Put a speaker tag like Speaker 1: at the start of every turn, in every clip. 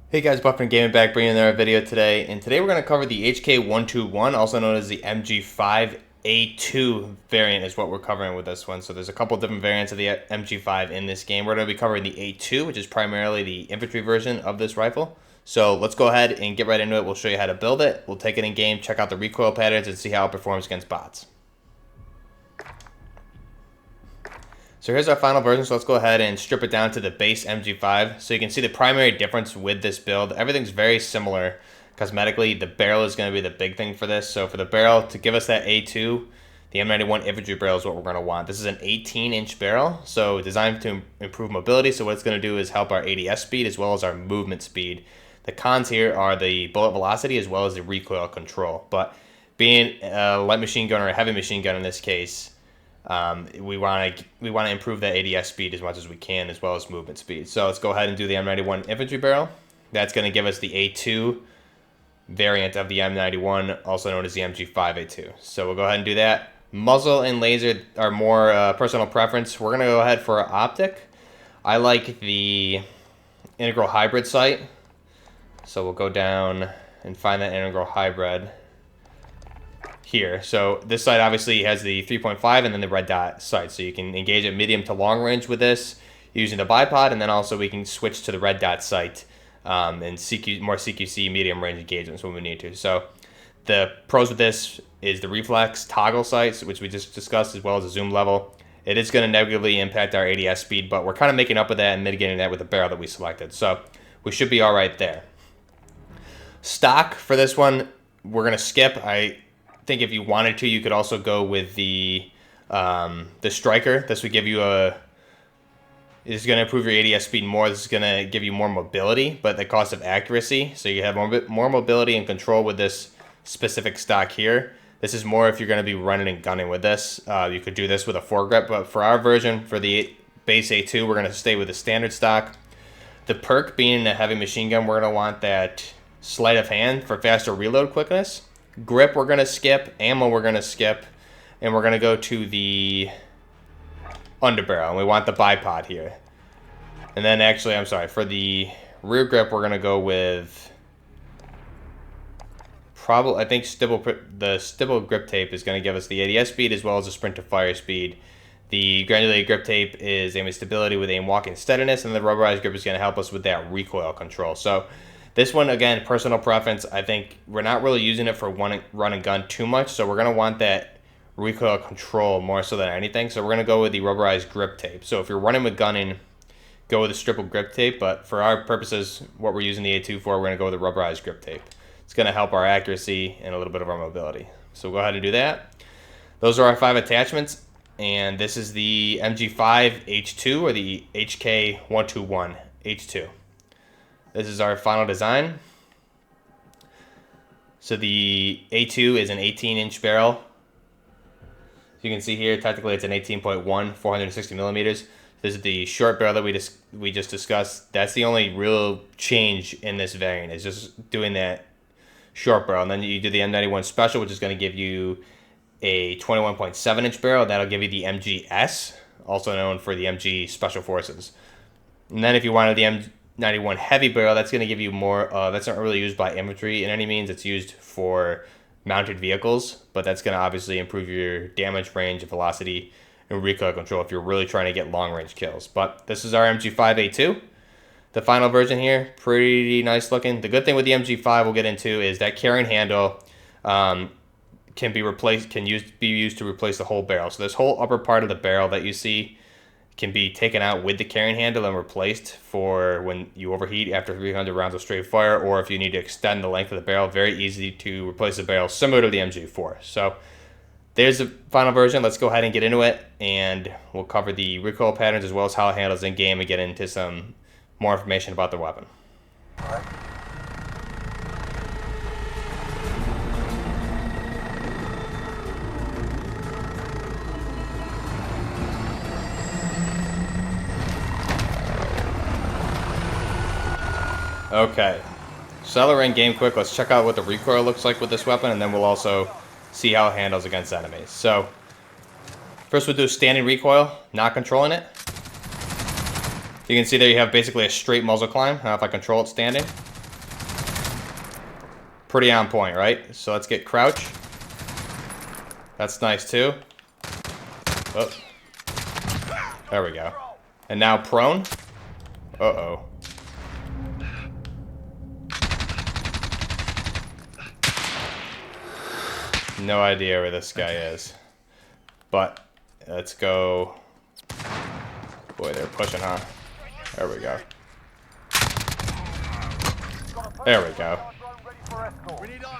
Speaker 1: Hey guys, Buffin Gaming back, bringing another video today, and today we're going to cover the HK121, also known as the MG5 A2 variant is what we're covering with this one. So there's a couple different variants of the MG5 in this game. We're going to be covering the A2, which is primarily the infantry version of this rifle. So let's go ahead and get right into it. We'll show you how to build it. We'll take it in game, check out the recoil patterns, and see how it performs against bots. So here's our final version, so let's go ahead and strip it down to the base MG5. So you can see the primary difference with this build. Everything's very similar cosmetically. The barrel is going to be the big thing for this. So for the barrel, to give us that A2, the M91 infantry barrel is what we're going to want. This is an 18-inch barrel, so designed to improve mobility. So what it's going to do is help our ADS speed as well as our movement speed. The cons here are the bullet velocity as well as the recoil control. But being a light machine gun or a heavy machine gun in this case, we want to improve that ADS speed as much as we can, as well as movement speed. So let's go ahead and do the M91 infantry barrel. That's going to give us the A2 variant of the M91, also known as the MG5 A2. So we'll go ahead and do that. Muzzle and laser are more personal preference. We're going to go ahead for an optic. I like the integral hybrid sight. So we'll go down and find that integral hybrid here. So this sight obviously has the 3.5 and then the red dot sight, so you can engage at medium to long range with this using the bipod, and then also we can switch to the red dot sight and more CQC medium range engagements when we need to. So the pros with this is the reflex toggle sights, which we just discussed, as well as the zoom level. It is going to negatively impact our ADS speed, but we're kind of making up with that and mitigating that with the barrel that we selected, so we should be all right there. Stock for this one, we're going to skip. I think if you wanted to, you could also go with the striker. This would give you is going to improve your ADS speed more. This is going to give you more mobility, but at the cost of accuracy. So you have more mobility and control with this specific stock here. This is more if you're going to be running and gunning with this. You could do this with a foregrip, but for our version, for the base A2, we're going to stay with the standard stock. The perk being a heavy machine gun, we're going to want that sleight of hand for faster reload quickness. Grip we're going to skip, ammo we're going to skip, and we're going to go to the underbarrel, and we want the bipod here. And then actually, I'm sorry, for the rear grip we're going to go with probably, I think the stipple grip tape is going to give us the ADS speed as well as the sprint to fire speed. The granulated grip tape is aiming stability with aim walking steadiness, and the rubberized grip is going to help us with that recoil control. So this one, again, personal preference. I think we're not really using it for run and gun too much, so we're going to want that recoil control more so than anything. So we're going to go with the rubberized grip tape. So if you're running with gunning, go with the stipple grip tape, but for our purposes, what we're using the A2 for, we're going to go with the rubberized grip tape. It's going to help our accuracy and a little bit of our mobility. So we'll go ahead and do that. Those are our 5 attachments, and this is the MG5 H2 or the HK121 H2. This is our final design. So the A2 is an 18-inch barrel. So you can see here, technically it's an 18.1, 460 millimeters. This is the short barrel that we just discussed. That's the only real change in this variant, is just doing that short barrel. And then you do the M91 Special, which is going to give you a 21.7-inch barrel. That'll give you the MGS, also known for the MG Special Forces. And then if you wanted the M91 heavy barrel, that's going to give you more. That's not really used by infantry in any means. It's used for mounted vehicles, but that's going to obviously improve your damage range, velocity, and recoil control if you're really trying to get long range kills. But this is our MG5 A2, the final version here. Pretty nice looking. The good thing with the MG5 we'll get into is that carrying handle can be used to replace the whole barrel. So this whole upper part of the barrel that you see can be taken out with the carrying handle and replaced for when you overheat after 300 rounds of straight fire, or if you need to extend the length of the barrel. Very easy to replace the barrel, similar to the MG4. So there's the final version. Let's go ahead and get into it, and we'll cover the recoil patterns as well as how it handles in game and get into some more information about the weapon.
Speaker 2: All right.
Speaker 1: Okay, so we're in game quick. Let's check out what the recoil looks like with this weapon, and then we'll also see how it handles against enemies. So first we'll do standing recoil, not controlling it. You can see there you have basically a straight muzzle climb. Now if I control it standing, pretty on point, right? So let's get crouch. That's nice too. Oh. There we go. And now prone. Uh-oh. No idea where this guy is. But let's go. Boy, they're pushing, huh? There we go. There we go.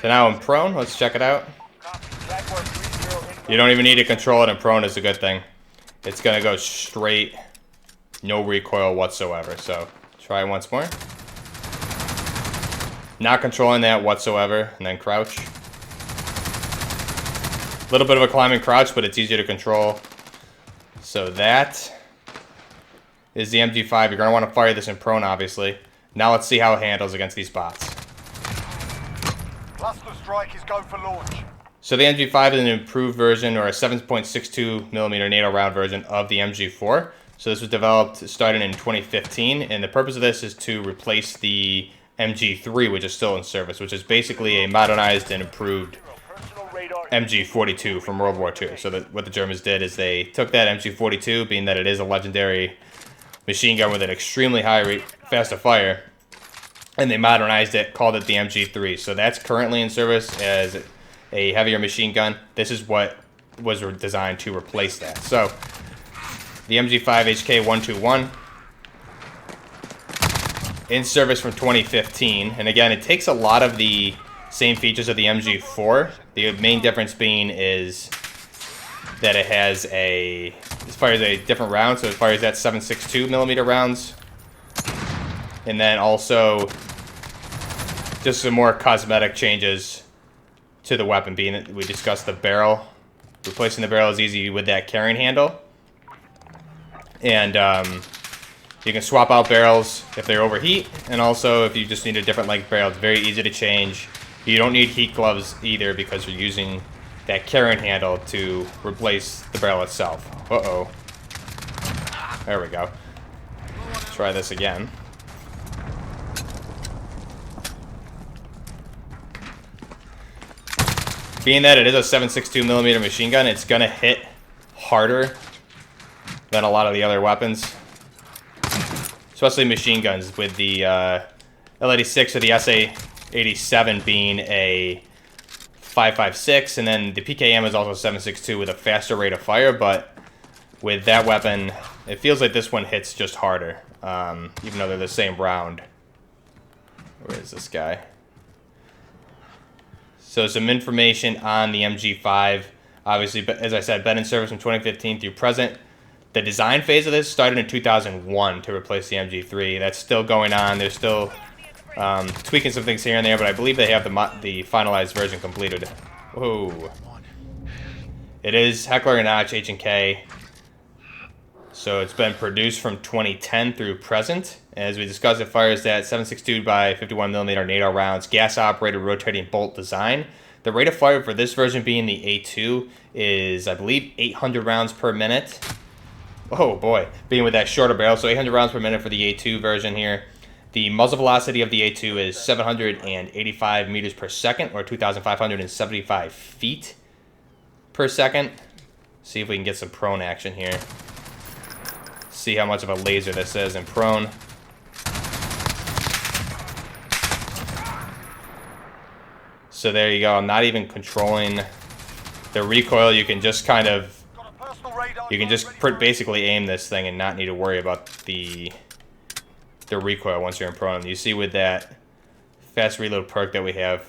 Speaker 1: So now I'm prone. Let's check it out. You don't even need to control it, and prone is a good thing. It's going to go straight, no recoil whatsoever. So try it once more. Not controlling that whatsoever, and then crouch. A little bit of a climbing crouch, but it's easier to control. So that is the MG5. You're going to want to fire this in prone, obviously. Now let's see how it handles against these bots.
Speaker 2: Cluster strike is go for launch.
Speaker 1: So the MG5 is an improved version, or a 7.62mm NATO round version of the MG4. So this was developed starting in 2015, and the purpose of this is to replace the MG3, which is still in service, which is basically a modernized and improved MG42 from World War II. So what the Germans did is they took that MG42, being that it is a legendary machine gun with an extremely high rate, fast to fire, and they modernized it, called it the MG3. So that's currently in service as a heavier machine gun. This is what was designed to replace that. So the MG5 HK 121 in service from 2015, and again, it takes a lot of the same features of the MG4. The main difference being is that it has it fires a different round, so it fires at 7.62mm rounds. And then also just some more cosmetic changes to the weapon, being that we discussed the barrel. Replacing the barrel is easy with that carrying handle. And you can swap out barrels if they overheat, and also if you just need a different length barrel, it's very easy to change. You don't need heat gloves either because you're using that carrying handle to replace the barrel itself. Uh-oh. There we go. Try this again. Being that it is a 7.62mm machine gun, it's going to hit harder than a lot of the other weapons. Especially machine guns, with the L86 or the SA87 being a 5.56, and then the PKM is also 7.62 with a faster rate of fire, but with that weapon, it feels like this one hits just harder, even though they're the same round. Where is this guy? So some information on the MG5. Obviously, as I said, been in service from 2015 through present. The design phase of this started in 2001 to replace the MG3. That's still going on. They're still tweaking some things here and there, but I believe they have the finalized version completed. Whoa. It is Heckler Koch H&K. So it's been produced from 2010 through present. As we discussed, it fires that 7.62 by 51mm NATO rounds, gas-operated rotating bolt design. The rate of fire for this version, being the A2, is, I believe, 800 rounds per minute. Oh boy, being with that shorter barrel, so 800 rounds per minute for the A2 version here. The muzzle velocity of the A2 is 785 meters per second, or 2,575 feet per second. See if we can get some prone action here. See how much of a laser this is in prone. So there you go. I'm not even controlling the recoil. You can just kind of, you can just basically aim this thing and not need to worry about the recoil once you're in prone. You see with that fast reload perk that we have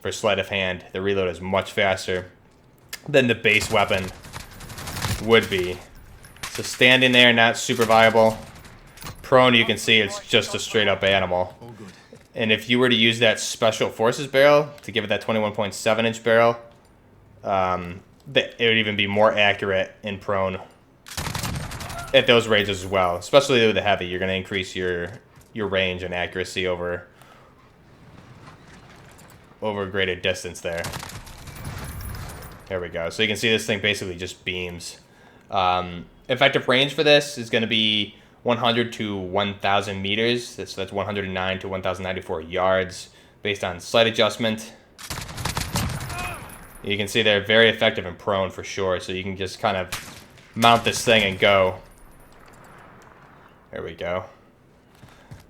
Speaker 1: for sleight of hand, the reload is much faster than the base weapon would be. So standing there, not super viable. Prone, you can see it's just a straight up animal. And if you were to use that Special Forces barrel to give it that 21.7 inch barrel, it would even be more accurate in prone at those ranges as well. Especially with the heavy, you're going to increase your range and accuracy over a greater distance there. There we go. So you can see this thing basically just beams. Effective range for this is going to be 100 to 1,000 meters. So that's 109 to 1,094 yards based on slight adjustment You can see they're very effective and prone for sure, so you can just kind of mount this thing and go. There we go.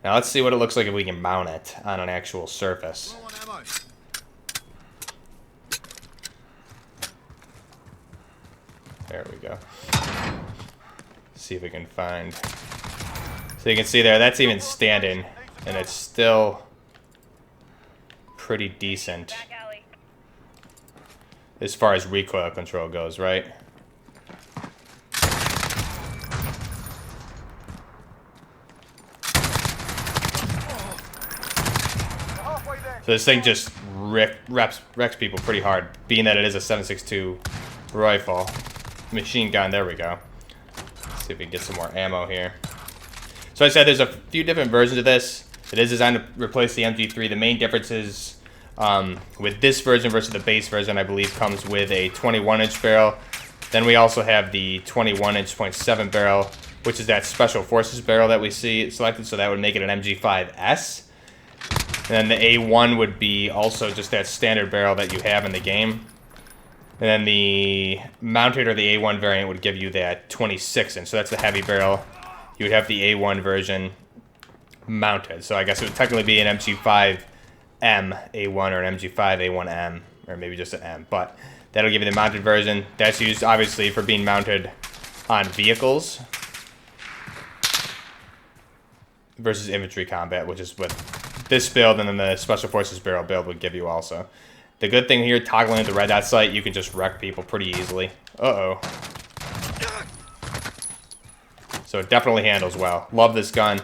Speaker 1: Now let's see what it looks like if we can mount it on an actual surface. There we go. See if we can find. So you can see there, that's even standing, and it's still pretty decent as far as recoil control goes, right? So this thing just wrecks people pretty hard, being that it is a 7.62 rifle. Machine gun, there we go. Let's see if we can get some more ammo here. So I said there's a few different versions of this. It is designed to replace the MG3. The main difference is with this version versus the base version, I believe, comes with a 21-inch barrel. Then we also have the 21-inch .7 barrel, which is that Special Forces barrel that we see selected, so that would make it an MG5S. And then the A1 would be also just that standard barrel that you have in the game. And then the mounted or the A1 variant would give you that 26-inch, so that's the heavy barrel. You would have the A1 version mounted. So I guess it would technically be an MG5M A1 or an MG5 A1M, or maybe just an M. But that'll give you the mounted version. That's used, obviously, for being mounted on vehicles versus infantry combat, which is what this build and then the Special Forces barrel build would give you also. The good thing here, toggling at the red dot sight, you can just wreck people pretty easily. Uh-oh. So it definitely handles well. Love this gun.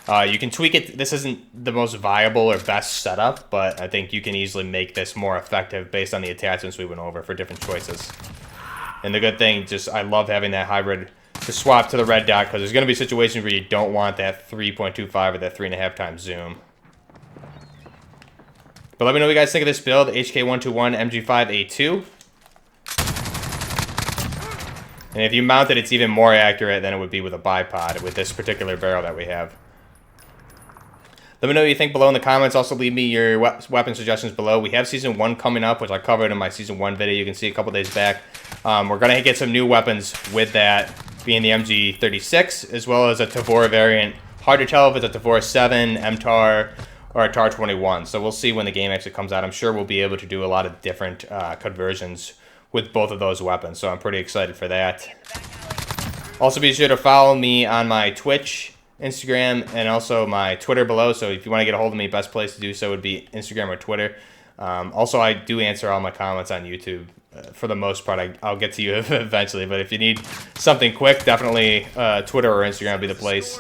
Speaker 1: You can tweak it. This isn't the most viable or best setup, but I think you can easily make this more effective based on the attachments we went over for different choices. And the good thing, just I love having that hybrid to swap to the red dot, because there's going to be situations where you don't want that 3.25 or that 3.5 times zoom. But let me know what you guys think of this build, HK121 MG5 A2. And if you mount it, it's even more accurate than it would be with a bipod with this particular barrel that we have. Let me know what you think below in the comments. Also, leave me your weapon suggestions below. We have Season 1 coming up, which I covered in my Season 1 video. You can see a couple days back. We're going to get some new weapons with that, being the MG36, as well as a Tavor variant. Hard to tell if it's a Tavor 7, MTAR, or a TAR 21. So we'll see when the game actually comes out. I'm sure we'll be able to do a lot of different conversions with both of those weapons. So I'm pretty excited for that. Also, be sure to follow me on my Twitch, Instagram, and also my Twitter below. So if you want to get a hold of me, best place to do so would be Instagram or Twitter. Also, I do answer all my comments on YouTube. For the most part, I'll get to you eventually. But if you need something quick, definitely Twitter or Instagram will be the place.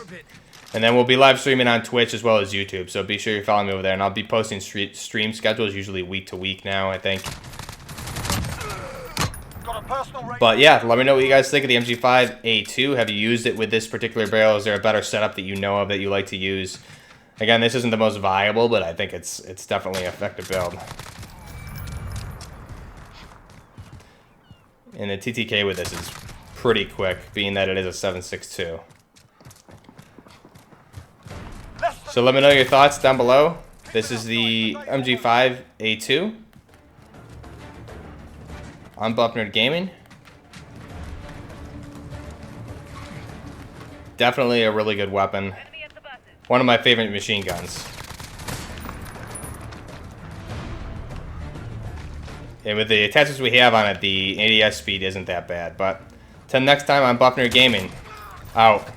Speaker 1: And then we'll be live streaming on Twitch as well as YouTube. So be sure you're following me over there. And I'll be posting stream schedules, usually week to week now, I think. But yeah, let me know what you guys think of the MG5 A2. Have you used it with this particular barrel? Is there a better setup that you know of that you like to use? Again, this isn't the most viable, but I think it's definitely an effective build. And the TTK with this is pretty quick, being that it is a 7.62. So let me know your thoughts down below. This is the MG5 A2. I'm Buff Nerd Gaming. Definitely a really good weapon. One of my favorite machine guns. And with the attachments we have on it, the ADS speed isn't that bad. But till next time, I'm Buff Nerd Gaming. Out.